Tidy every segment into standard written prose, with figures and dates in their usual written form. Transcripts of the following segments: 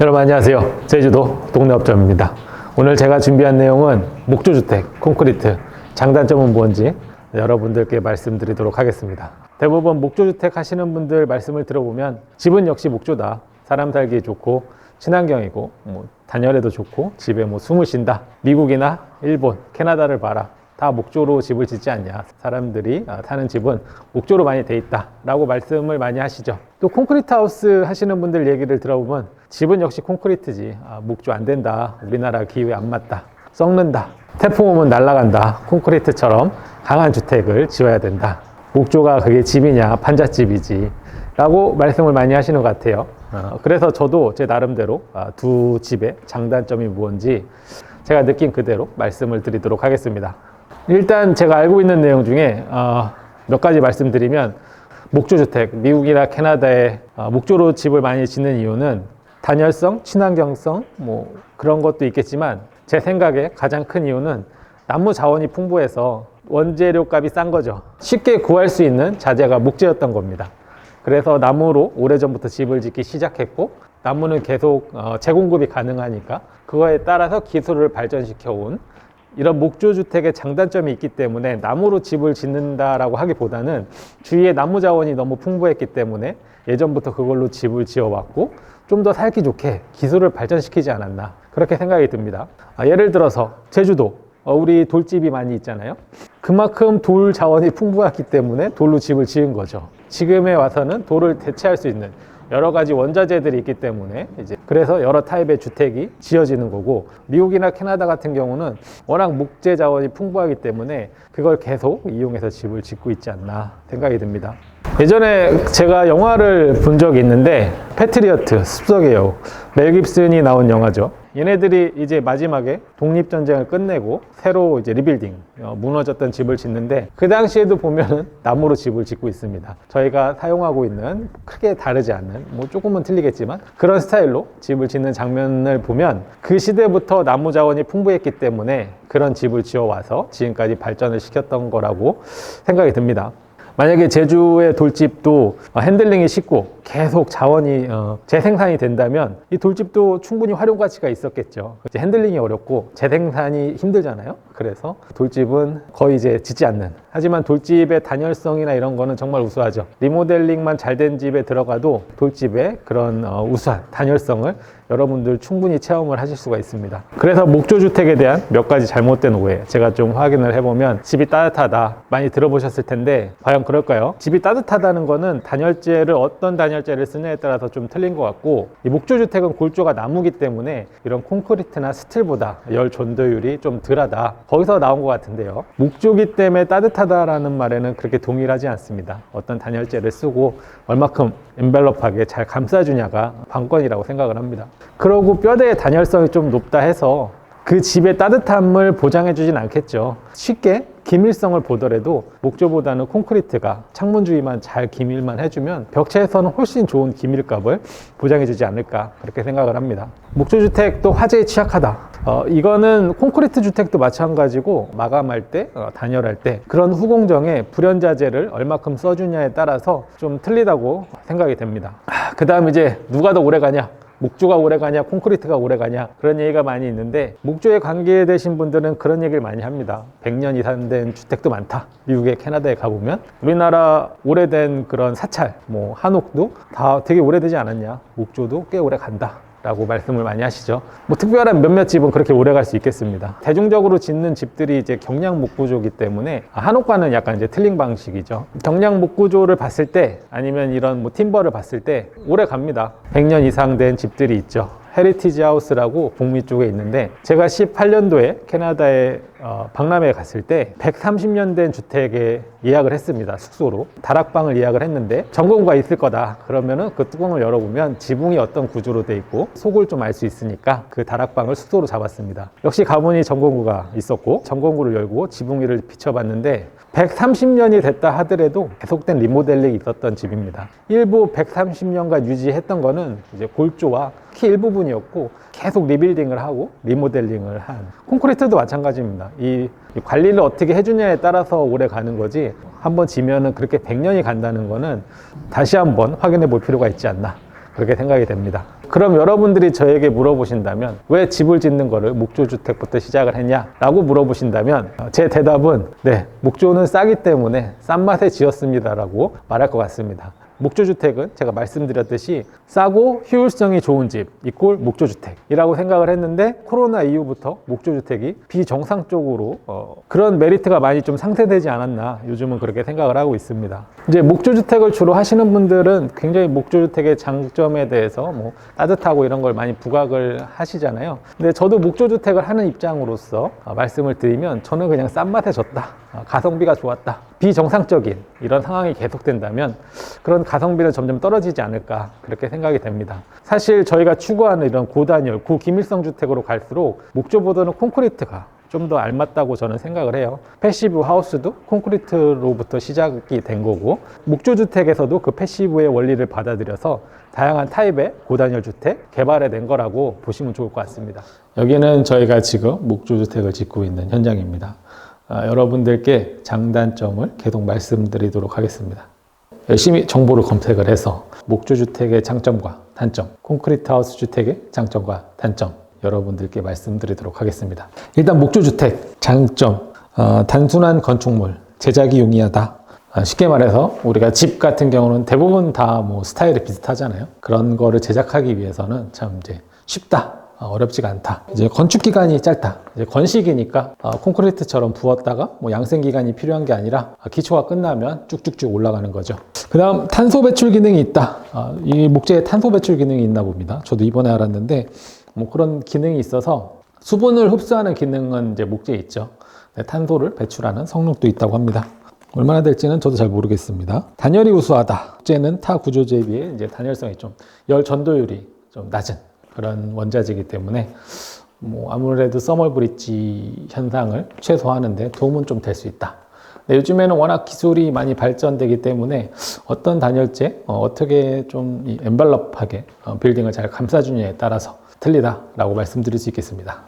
여러분 안녕하세요. 제주도 동네업점입니다. 오늘 제가 준비한 내용은 목조주택, 콘크리트, 장단점은 뭔지 여러분들께 말씀드리도록 하겠습니다. 대부분 목조주택 하시는 분들 말씀을 들어보면 집은 역시 목조다. 사람 살기 좋고 친환경이고 단열에도 좋고 집에 숨을 쉰다. 미국이나 일본, 캐나다를 봐라. 다 목조로 집을 짓지 않냐. 사람들이 사는 집은 목조로 많이 돼 있다 라고 말씀을 많이 하시죠. 또 콘크리트 하우스 하시는 분들 얘기를 들어보면 집은 역시 콘크리트지. 목조 안 된다. 우리나라 기후에 안 맞다. 썩는다. 태풍 오면 날아간다. 콘크리트처럼 강한 주택을 지어야 된다. 목조가 그게 집이냐 판잣집이지 라고 말씀을 많이 하시는 것 같아요. 그래서 저도 제 나름대로 두 집의 장단점이 무엇인지 제가 느낀 그대로 말씀을 드리도록 하겠습니다. 일단 제가 알고 있는 내용 중에 몇 가지 말씀드리면, 목조주택, 미국이나 캐나다에 목조로 집을 많이 짓는 이유는 단열성, 친환경성 그런 것도 있겠지만, 제 생각에 가장 큰 이유는 나무 자원이 풍부해서 원재료 값이 싼 거죠. 쉽게 구할 수 있는 자재가 목재였던 겁니다. 그래서 나무로 오래전부터 집을 짓기 시작했고, 나무는 계속 재공급이 가능하니까 그거에 따라서 기술을 발전시켜 온 이런 목조주택의 장단점이 있기 때문에 나무로 집을 짓는다라고 하기보다는 주위에 나무 자원이 너무 풍부했기 때문에 예전부터 그걸로 집을 지어왔고 좀 더 살기 좋게 기술을 발전시키지 않았나, 그렇게 생각이 듭니다. 예를 들어서 제주도, 우리 돌집이 많이 있잖아요. 그만큼 돌 자원이 풍부했기 때문에 돌로 집을 지은 거죠. 지금에 와서는 돌을 대체할 수 있는 여러 가지 원자재들이 있기 때문에 그래서 여러 타입의 주택이 지어지는 거고, 미국이나 캐나다 같은 경우는 워낙 목재 자원이 풍부하기 때문에 그걸 계속 이용해서 집을 짓고 있지 않나 생각이 듭니다. 예전에 제가 영화를 본 적이 있는데, 패트리어트, 습석의 여우, 멜 깁슨이 나온 영화죠. 얘네들이 이제 마지막에 독립전쟁을 끝내고 새로 리빌딩, 무너졌던 집을 짓는데, 그 당시에도 보면은 나무로 집을 짓고 있습니다. 저희가 사용하고 있는 크게 다르지 않는, 조금은 틀리겠지만 그런 스타일로 집을 짓는 장면을 보면 그 시대부터 나무 자원이 풍부했기 때문에 그런 집을 지어와서 지금까지 발전을 시켰던 거라고 생각이 듭니다. 만약에 제주의 돌집도 핸들링이 쉽고 계속 자원이 재생산이 된다면 이 돌집도 충분히 활용 가치가 있었겠죠. 핸들링이 어렵고 재생산이 힘들잖아요. 그래서 돌집은 거의 짓지 않는. 하지만 돌집의 단열성이나 이런 거는 정말 우수하죠. 리모델링만 잘 된 집에 들어가도 돌집의 그런 우수한 단열성을 여러분들 충분히 체험을 하실 수가 있습니다. 그래서 목조주택에 대한 몇 가지 잘못된 오해, 제가 좀 확인을 해보면, 집이 따뜻하다 많이 들어보셨을 텐데 과연 그럴까요? 집이 따뜻하다는 거는 단열재를 어떤 단열재를 쓰냐에 따라서 좀 틀린 것 같고, 이 목조주택은 골조가 나무기 때문에 이런 콘크리트나 스틸보다 열 전도율이 좀 덜하다, 거기서 나온 것 같은데요. 목조기 때문에 따뜻하다라는 말에는 그렇게 동일하지 않습니다. 어떤 단열재를 쓰고 얼마큼 엔벨롭하게 잘 감싸주냐가 관건이라고 생각을 합니다. 그러고 뼈대의 단열성이 좀 높다 해서 그 집의 따뜻함을 보장해 주진 않겠죠. 쉽게 기밀성을 보더라도 목조보다는 콘크리트가 창문 주위만 잘 기밀만 해주면 벽체에서는 훨씬 좋은 기밀값을 보장해 주지 않을까, 그렇게 생각을 합니다. 목조주택도 화재에 취약하다. 이거는 콘크리트 주택도 마찬가지고, 마감할 때, 단열할 때 그런 후공정에 불연자재를 얼마큼 써주냐에 따라서 좀 틀리다고 생각이 됩니다. 그 다음 누가 더 오래 가냐? 목조가 오래 가냐, 콘크리트가 오래 가냐, 그런 얘기가 많이 있는데, 목조에 관계되신 분들은 그런 얘기를 많이 합니다. 100년 이상 된 주택도 많다. 미국에, 캐나다에 가보면 우리나라 오래된 그런 사찰, 한옥도 다 되게 오래되지 않았냐, 목조도 꽤 오래 간다 라고 말씀을 많이 하시죠. 특별한 몇몇 집은 그렇게 오래 갈 수 있겠습니다. 대중적으로 짓는 집들이 경량 목구조이기 때문에 한옥과는 약간 틀린 방식이죠. 경량 목구조를 봤을 때, 아니면 이런 팀버를 봤을 때 오래 갑니다. 100년 이상 된 집들이 있죠. 헤리티지 하우스라고 북미 쪽에 있는데, 제가 18년도에 캐나다에 박람회에 갔을 때 130년 된 주택에 예약을 했습니다. 숙소로 다락방을 예약을 했는데, 전공구가 있을 거다 그러면은 그 뚜껑을 열어보면 지붕이 어떤 구조로 돼 있고 속을 좀 알 수 있으니까 그 다락방을 숙소로 잡았습니다. 역시 가보니 전공구가 있었고, 전공구를 열고 지붕 위를 비춰봤는데 130년이 됐다 하더라도 계속된 리모델링이 있었던 집입니다. 일부 130년간 유지했던 거는 골조와 키 일부분이었고, 계속 리빌딩을 하고 리모델링을 한, 콘크리트도 마찬가지입니다. 이 관리를 어떻게 해주냐에 따라서 오래 가는 거지, 한번 지면은 그렇게 100년이 간다는 거는 다시 한번 확인해 볼 필요가 있지 않나, 그렇게 생각이 됩니다. 그럼 여러분들이 저에게 물어보신다면 왜 집을 짓는 거를 목조주택부터 시작을 했냐라고 물어보신다면 제 대답은 네, 목조는 싸기 때문에 싼 맛에 지었습니다 라고 말할 것 같습니다. 목조주택은 제가 말씀드렸듯이 싸고 효율성이 좋은 집 이꼴 목조주택이라고 생각을 했는데 코로나 이후부터 목조주택이 비정상적으로 그런 메리트가 많이 좀 상쇄되지 않았나 요즘은 그렇게 생각을 하고 있습니다. 이제 목조주택을 주로 하시는 분들은 굉장히 목조주택의 장점에 대해서 뭐 따뜻하고 이런 걸 많이 부각을 하시잖아요. 근데 저도 목조주택을 하는 입장으로서 말씀을 드리면 저는 그냥 싼 맛에 졌다. 가성비가 좋았다. 비정상적인 이런 상황이 계속된다면 그런 가성비는 점점 떨어지지 않을까 그렇게 생각이 됩니다. 사실 저희가 추구하는 이런 고단열, 고기밀성 주택으로 갈수록 목조보다는 콘크리트가 좀 더 알맞다고 저는 생각을 해요. 패시브 하우스도 콘크리트로부터 시작이 된 거고 목조주택에서도 그 패시브의 원리를 받아들여서 다양한 타입의 고단열 주택 개발해낸 거라고 보시면 좋을 것 같습니다. 여기는 저희가 지금 목조주택을 짓고 있는 현장입니다. 여러분들께 장단점을 계속 말씀드리도록 하겠습니다. 열심히 정보를 검색을 해서 목조주택의 장점과 단점, 콘크리트 하우스 주택의 장점과 단점 여러분들께 말씀드리도록 하겠습니다. 일단 목조주택 장점, 단순한 건축물, 제작이 용이하다. 쉽게 말해서 우리가 집 같은 경우는 대부분 다 뭐 스타일이 비슷하잖아요. 그런 거를 제작하기 위해서는 참 이제 쉽다. 어렵지가 않다. 이제 건축 기간이 짧다. 이제 건식이니까 콘크리트처럼 부었다가 뭐 양생 기간이 필요한 게 아니라 기초가 끝나면 쭉쭉쭉 올라가는 거죠. 그다음 탄소 배출 기능이 있다. 이 목재에 탄소 배출 기능이 있나 봅니다. 저도 이번에 알았는데 뭐 그런 기능이 있어서 수분을 흡수하는 기능은 이제 목재에 있죠. 탄소를 배출하는 성능도 있다고 합니다. 얼마나 될지는 저도 잘 모르겠습니다. 단열이 우수하다. 목재는 타 구조재에 비해 이제 단열성이 좀 열 전도율이 좀 낮은 그런 원자재이기 때문에 뭐 아무래도 서멀 브릿지 현상을 최소화하는 데 도움은 좀 될 수 있다. 근데 요즘에는 워낙 기술이 많이 발전되기 때문에 어떤 단열재 어떻게 좀 엔벨럽하게 빌딩을 잘 감싸주느냐에 따라서 틀리다라고 말씀드릴 수 있겠습니다.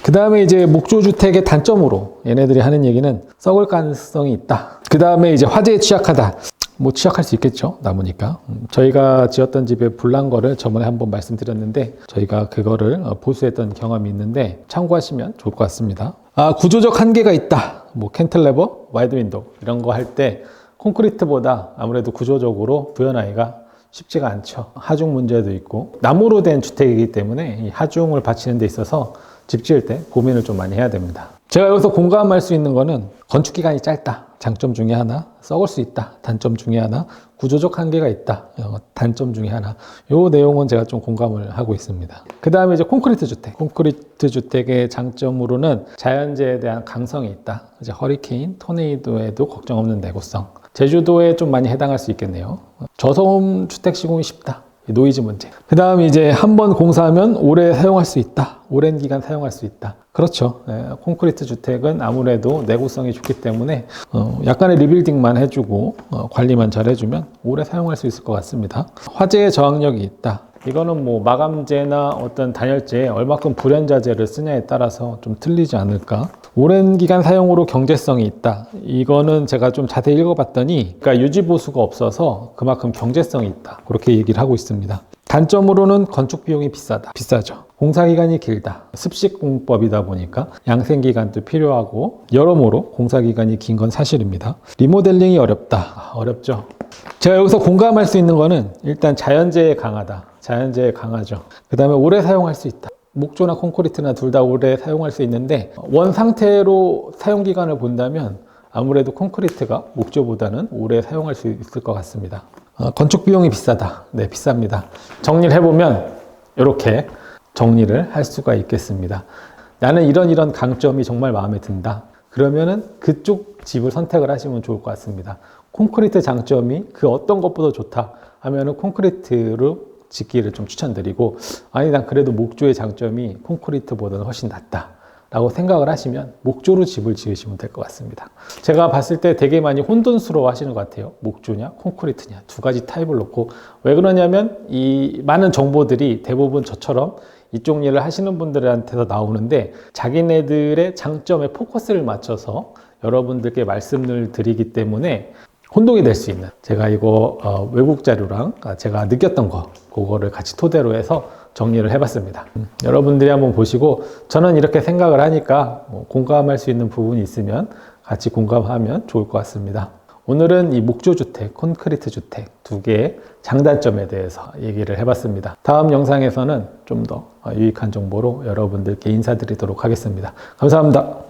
그 다음에 이제 목조주택의 단점으로 얘네들이 하는 얘기는 썩을 가능성이 있다. 그 다음에 이제 화재에 취약하다. 뭐 취약할 수 있겠죠, 나무니까. 저희가 지었던 집에 불난 거를 저번에 한번 말씀드렸는데 저희가 그거를 보수했던 경험이 있는데 참고하시면 좋을 것 같습니다. 구조적 한계가 있다. 뭐 캔틀레버, 와이드 윈도우 이런 거 할 때 콘크리트보다 아무래도 구조적으로 구현하기가 쉽지가 않죠. 하중 문제도 있고 나무로 된 주택이기 때문에 이 하중을 받치는 데 있어서 집 지을 때 고민을 좀 많이 해야 됩니다. 제가 여기서 공감할 수 있는 거는 건축 기간이 짧다. 장점 중에 하나, 썩을 수 있다. 단점 중에 하나, 구조적 한계가 있다. 단점 중에 하나. 요 내용은 제가 좀 공감을 하고 있습니다. 그 다음에 이제 콘크리트 주택. 콘크리트 주택의 장점으로는 자연재해에 대한 강성이 있다. 이제 허리케인, 토네이도에도 걱정 없는 내구성. 제주도에 좀 많이 해당할 수 있겠네요. 저소음 주택 시공이 쉽다. 노이즈 문제. 그 다음 이제 한번 공사하면 오래 사용할 수 있다. 오랜 기간 사용할 수 있다. 그렇죠. 콘크리트 주택은 아무래도 내구성이 좋기 때문에 약간의 리빌딩만 해주고 관리만 잘 해주면 오래 사용할 수 있을 것 같습니다. 화재에 저항력이 있다. 이거는 뭐 마감재나 어떤 단열재에 얼마큼 불연자재를 쓰냐에 따라서 좀 틀리지 않을까. 오랜 기간 사용으로 경제성이 있다. 이거는 제가 좀 자세히 읽어봤더니 그러니까 유지보수가 없어서 그만큼 경제성이 있다. 그렇게 얘기를 하고 있습니다. 단점으로는 건축 비용이 비싸죠. 공사기간이 길다. 습식공법이다 보니까 양생기간도 필요하고 여러모로 공사기간이 긴 건 사실입니다. 리모델링이 어렵다. 어렵죠. 제가 여기서 공감할 수 있는 거는 일단 자연재해에 강하다. 자연재해에 강하죠. 그 다음에 오래 사용할 수 있다. 목조나 콘크리트나 둘 다 오래 사용할 수 있는데 원 상태로 사용기간을 본다면 아무래도 콘크리트가 목조보다는 오래 사용할 수 있을 것 같습니다. 건축 비용이 비싸다. 네, 비쌉니다. 정리를 해보면 이렇게 정리를 할 수가 있겠습니다. 나는 이런 강점이 정말 마음에 든다. 그러면은 그쪽 집을 선택을 하시면 좋을 것 같습니다. 콘크리트 장점이 그 어떤 것보다 좋다 하면은 콘크리트로 짓기를 좀 추천드리고 아니 난 그래도 목조의 장점이 콘크리트보다는 훨씬 낫다 라고 생각을 하시면 목조로 집을 지으시면 될 것 같습니다. 제가 봤을 때 되게 많이 혼돈스러워 하시는 것 같아요. 목조냐 콘크리트냐 두 가지 타입을 놓고 왜 그러냐면 이 많은 정보들이 대부분 저처럼 이쪽 일을 하시는 분들한테서 나오는데 자기네들의 장점에 포커스를 맞춰서 여러분들께 말씀을 드리기 때문에 혼동이 될 수 있는, 제가 이거 외국 자료랑 제가 느꼈던 거, 그거를 같이 토대로 해서 정리를 해봤습니다. 여러분들이 한번 보시고, 저는 이렇게 생각을 하니까 공감할 수 있는 부분이 있으면 같이 공감하면 좋을 것 같습니다. 오늘은 이 목조주택, 콘크리트 주택 두 개의 장단점에 대해서 얘기를 해봤습니다. 다음 영상에서는 좀 더 유익한 정보로 여러분들께 인사드리도록 하겠습니다. 감사합니다.